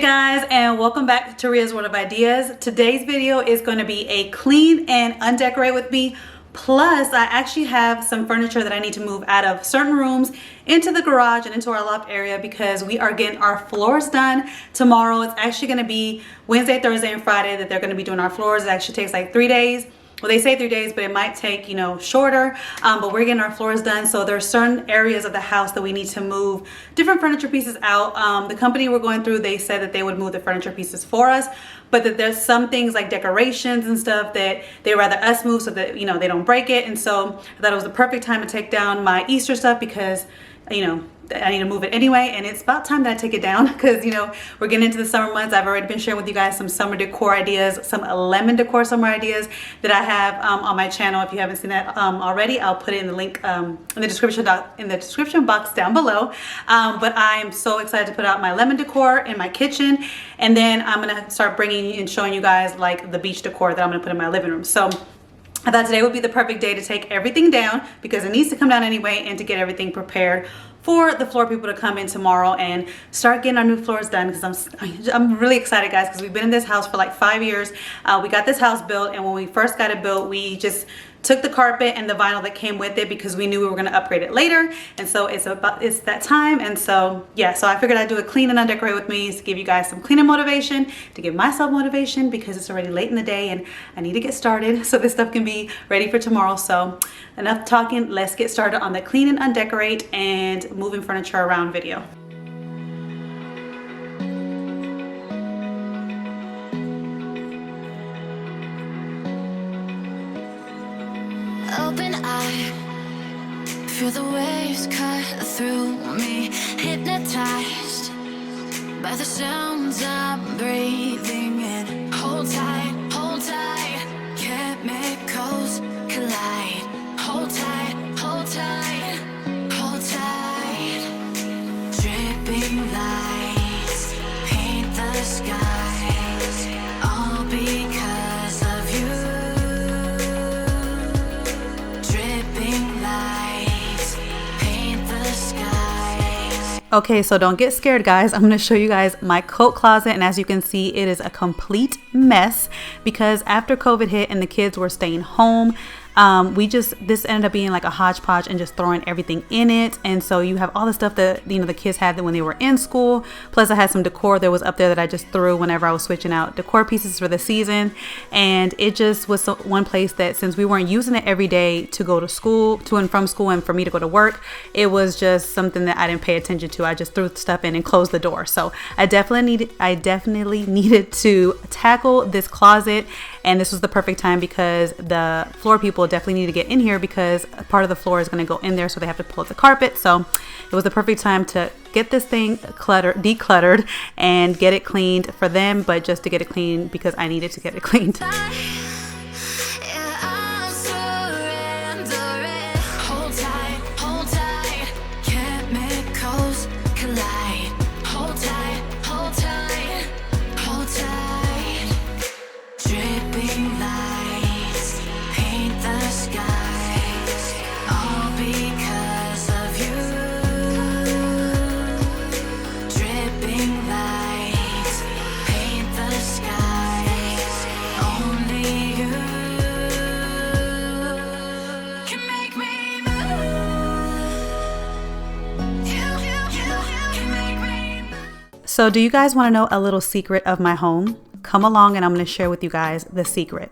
Guys, and welcome back to RIA'S World of Ideas. Today's video is going to be a clean and undecorate with me. Plus, I actually have some furniture that I need to move out of certain rooms into the garage and into our loft area because we are getting our floors done tomorrow. It's actually going to be Wednesday, Thursday, and Friday that they're going to be doing our floors. It actually takes like 3 days. Well, they say 3 days, but it might take, shorter. But we're getting our floors done. So there are certain areas of the house that we need to move different furniture pieces out. The company we're going through, they said that they would move the furniture pieces for us, but that there's some things like decorations and stuff that they rather us move so that, they don't break it. And so I thought it was the perfect time to take down my Easter stuff because, I need to move it anyway, and it's about time that I take it down because we're getting into the summer months. I've already been sharing with you guys some summer decor ideas, some lemon decor summer ideas that I have on my channel. If you haven't seen that already, I'll put it in the link in the description box down below. But I'm so excited to put out my lemon decor in my kitchen, and then I'm gonna start bringing and showing you guys like the beach decor that I'm gonna put in my living room. So I thought today would be the perfect day to take everything down because it needs to come down anyway, and to get everything prepared for the floor people to come in tomorrow and start getting our new floors done, because I'm really excited, guys, because we've been in this house for like 5 years. We got this house built, and when we first got it built, we just took the carpet and the vinyl that came with it because we knew we were going to upgrade it later. And so it's that time. And so yeah, so I figured I'd do a clean and undecorate with me to give you guys some cleaning motivation, to give myself motivation because it's already late in the day and I need to get started so this stuff can be ready for tomorrow. So enough talking, let's get started on the clean and undecorate and moving furniture around video. Open eye, feel the waves cut through me, hypnotized by the sounds I'm breathing in. Hold tight, chemicals collide. Hold tight, hold tight, hold tight. Dripping lights paint the skies, all because of you. Okay, so don't get scared, guys. I'm going to show you guys my coat closet, and as you can see, it is a complete mess because after COVID hit and the kids were staying home, this ended up being like a hodgepodge and just throwing everything in it. And so you have all the stuff that the kids had when they were in school, plus I had some decor that was up there that I just threw whenever I was switching out decor pieces for the season. And it just was one place that, since we weren't using it every day to go to school, to and from school, and for me to go to work, it was just something that I didn't pay attention to. I just threw stuff in and closed the door. So I definitely needed to tackle this closet, and this was the perfect time because the floor people definitely need to get in here because part of the floor is going to go in there, so they have to pull up the carpet. So it was the perfect time to get this thing decluttered and get it cleaned for them, but just to get it cleaned because I needed to get it cleaned. So do you guys want to know a little secret of my home? Come along and I'm going to share with you guys the secret.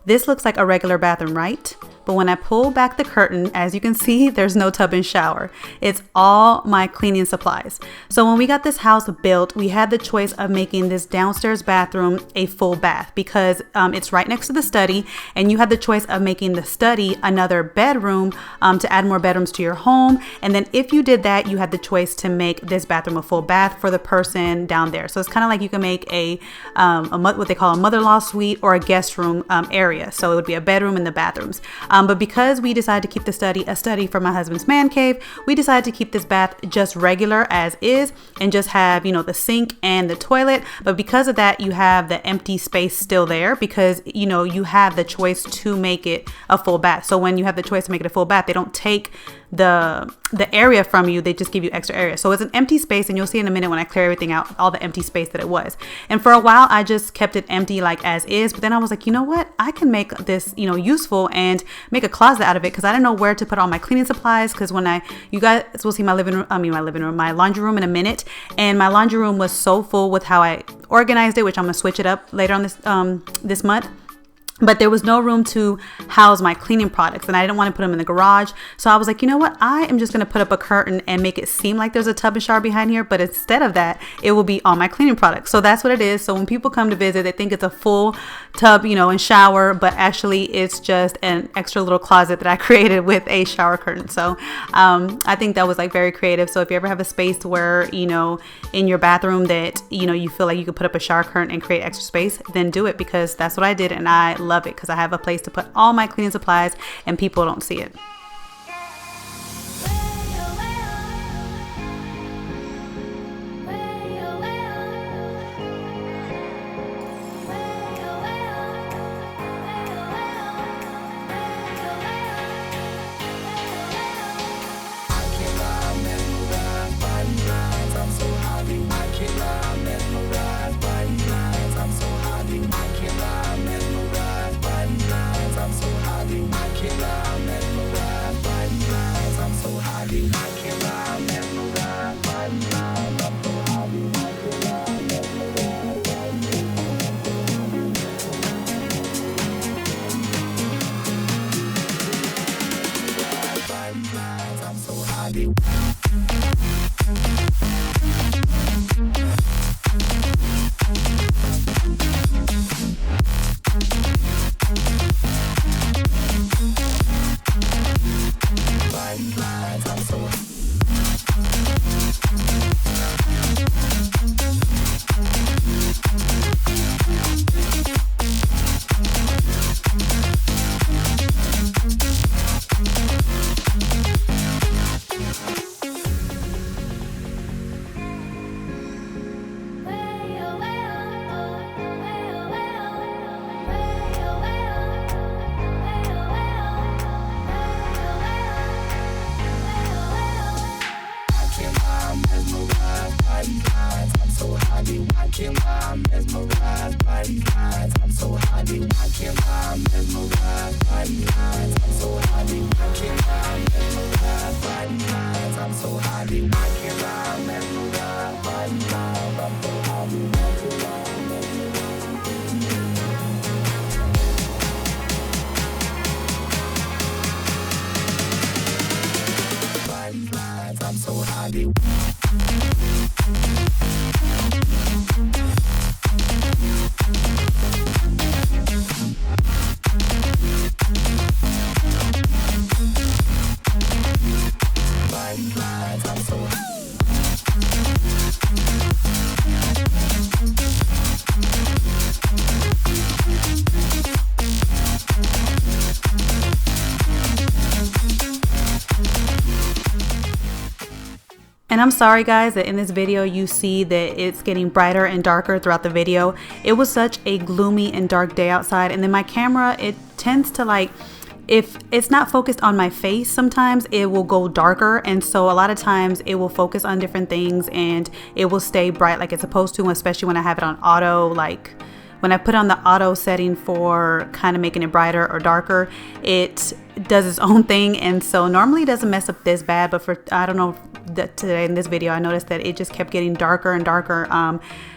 This looks like a regular bathroom, right? But when I pull back the curtain, as you can see, there's no tub and shower. It's all my cleaning supplies. So when we got this house built, we had the choice of making this downstairs bathroom a full bath because it's right next to the study, and you had the choice of making the study another bedroom to add more bedrooms to your home. And then if you did that, you had the choice to make this bathroom a full bath for the person down there. So it's kind of like you can make what they call a mother-in-law suite or a guest room area. So it would be a bedroom and the bathrooms. But because we decided to keep the study a study for my husband's man cave, we decided to keep this bath just regular as is and just have, the sink and the toilet. But because of that, you have the empty space still there because, you have the choice to make it a full bath. So when you have the choice to make it a full bath, they don't take the area from you, they just give you extra area. So it's an empty space, and you'll see in a minute when I clear everything out, all the empty space that it was. And for a while I just kept it empty like as is, but then I was like, you know what, I can make this, you know, useful and make a closet out of it, because I didn't know where to put all my cleaning supplies. Because you guys will see my laundry room in a minute, and my laundry room was so full with how I organized it, which I'm gonna switch it up later on this month. But there was no room to house my cleaning products, and I didn't want to put them in the garage. So I was like, you know what? I am just going to put up a curtain and make it seem like there's a tub and shower behind here. But instead of that, it will be all my cleaning products. So that's what it is. So when people come to visit, they think it's a full tub, you know, and shower, but actually it's just an extra little closet that I created with a shower curtain. So I think that was like very creative. So if you ever have a space where, you know, in your bathroom that, you know, you feel like you could put up a shower curtain and create extra space, then do it, because that's what I did. And I love it, because I have a place to put all my cleaning supplies and people don't see it. And I'm sorry guys that in this video you see that it's getting brighter and darker throughout the video. It was such a gloomy and dark day outside, and then my camera, it tends to like, if it's not focused on my face, sometimes it will go darker, and so a lot of times it will focus on different things and it will stay bright like it's supposed to, especially when I have it on auto. Like when I put on the auto setting for kind of making it brighter or darker, it does its own thing, and so normally it doesn't mess up this bad, but for, I don't know, that today in this video I noticed that it just kept getting darker and darker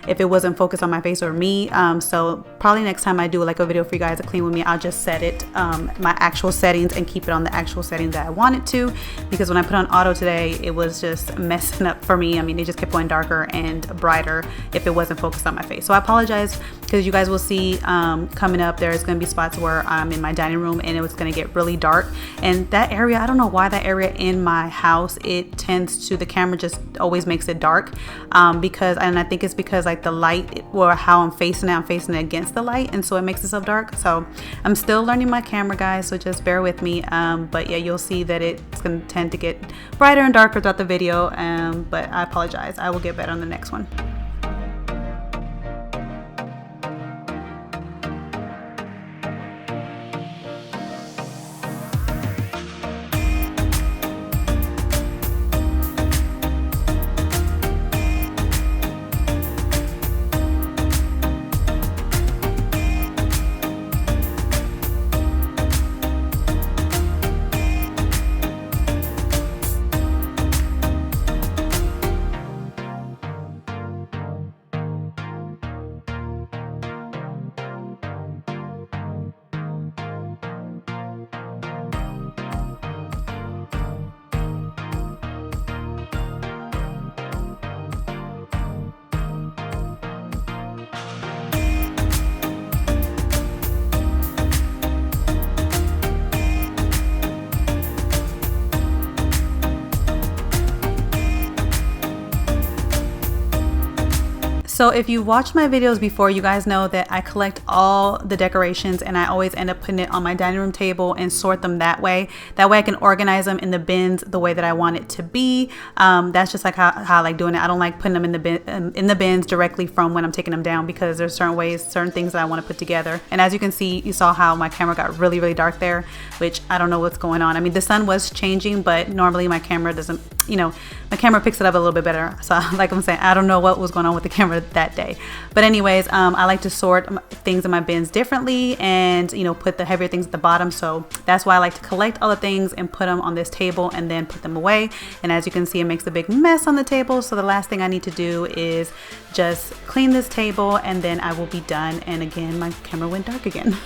if it wasn't focused on my face or me. So probably next time I do like a video for you guys to clean with me, I'll just set it my actual settings and keep it on the actual settings that I want it to, because when I put on auto today, it was just messing up for me. I mean, it just kept going darker and brighter if it wasn't focused on my face. So I apologize, because you guys will see coming up there's going to be spots where I'm in my dining room and it was going to get really dark, and that area, I don't know why that area in my house, it tends to, the camera just always makes it dark, because, and I think it's because like the light, or how I'm facing it against the light, and so it makes it so dark. So I'm still learning my camera guys, so just bear with me, but yeah, you'll see that it's going to tend to get brighter and darker throughout the video, but I apologize. I will get better on the next one. So if you watched my videos before, you guys know that I collect all the decorations and I always end up putting it on my dining room table and sort them that way. That way I can organize them in the bins the way that I want it to be. That's just like how I like doing it. I don't like putting them in the bins directly from when I'm taking them down, because there's certain things that I want to put together. And as you can see, you saw how my camera got really, really dark there, which I don't know what's going on. I mean, the sun was changing, but normally my camera doesn't, my camera picks it up a little bit better. So like I'm saying, I don't know what was going on with the camera that day. But anyways, I like to sort things in my bins differently and, put the heavier things at the bottom. So that's why I like to collect all the things and put them on this table and then put them away. And as you can see, it makes a big mess on the table. So the last thing I need to do is just clean this table and then I will be done. And again, my camera went dark again.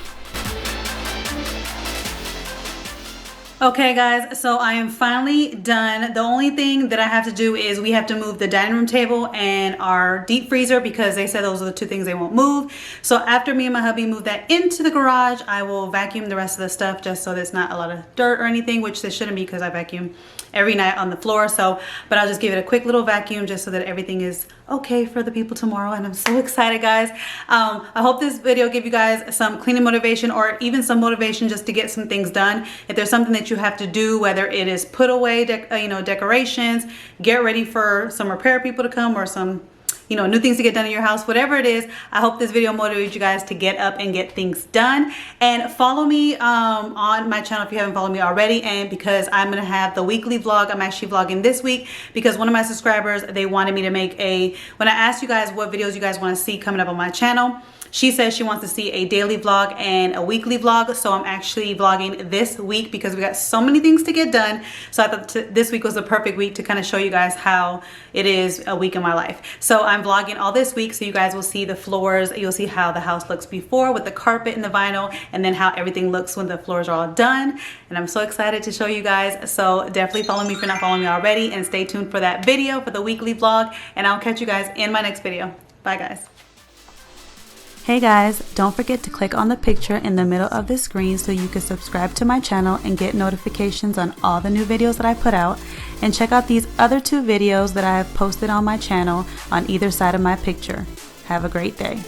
Okay guys, so I am finally done. The only thing that I have to do is we have to move the dining room table and our deep freezer, because they said those are the two things they won't move. So after me and my hubby move that into the garage, I will vacuum the rest of the stuff just so there's not a lot of dirt or anything, which there shouldn't be because I vacuum every night on the floor. So, but I'll just give it a quick little vacuum just so that everything is okay for the people tomorrow. And I'm so excited, guys. I hope this video gave you guys some cleaning motivation, or even some motivation just to get some things done. If there's something that you have to do, whether it is put away decorations, get ready for some repair people to come, or some new things to get done in your house, whatever it is, I hope this video motivates you guys to get up and get things done. And follow me on my channel if you haven't followed me already, and because I'm gonna have the weekly vlog. I'm actually vlogging this week because one of my subscribers, they wanted me to make when I asked you guys what videos you guys want to see coming up on my channel, she says she wants to see a daily vlog and a weekly vlog. So I'm actually vlogging this week because we got so many things to get done. So I thought this week was the perfect week to kind of show you guys how it is a week in my life. So I'm vlogging all this week, so you guys will see the floors. You'll see how the house looks before with the carpet and the vinyl, and then how everything looks when the floors are all done. And I'm so excited to show you guys. So definitely follow me if you're not following me already, and stay tuned for that video for the weekly vlog. And I'll catch you guys in my next video. Bye guys. Hey guys, don't forget to click on the picture in the middle of the screen so you can subscribe to my channel and get notifications on all the new videos that I put out. And check out these other 2 videos that I have posted on my channel on either side of my picture. Have a great day.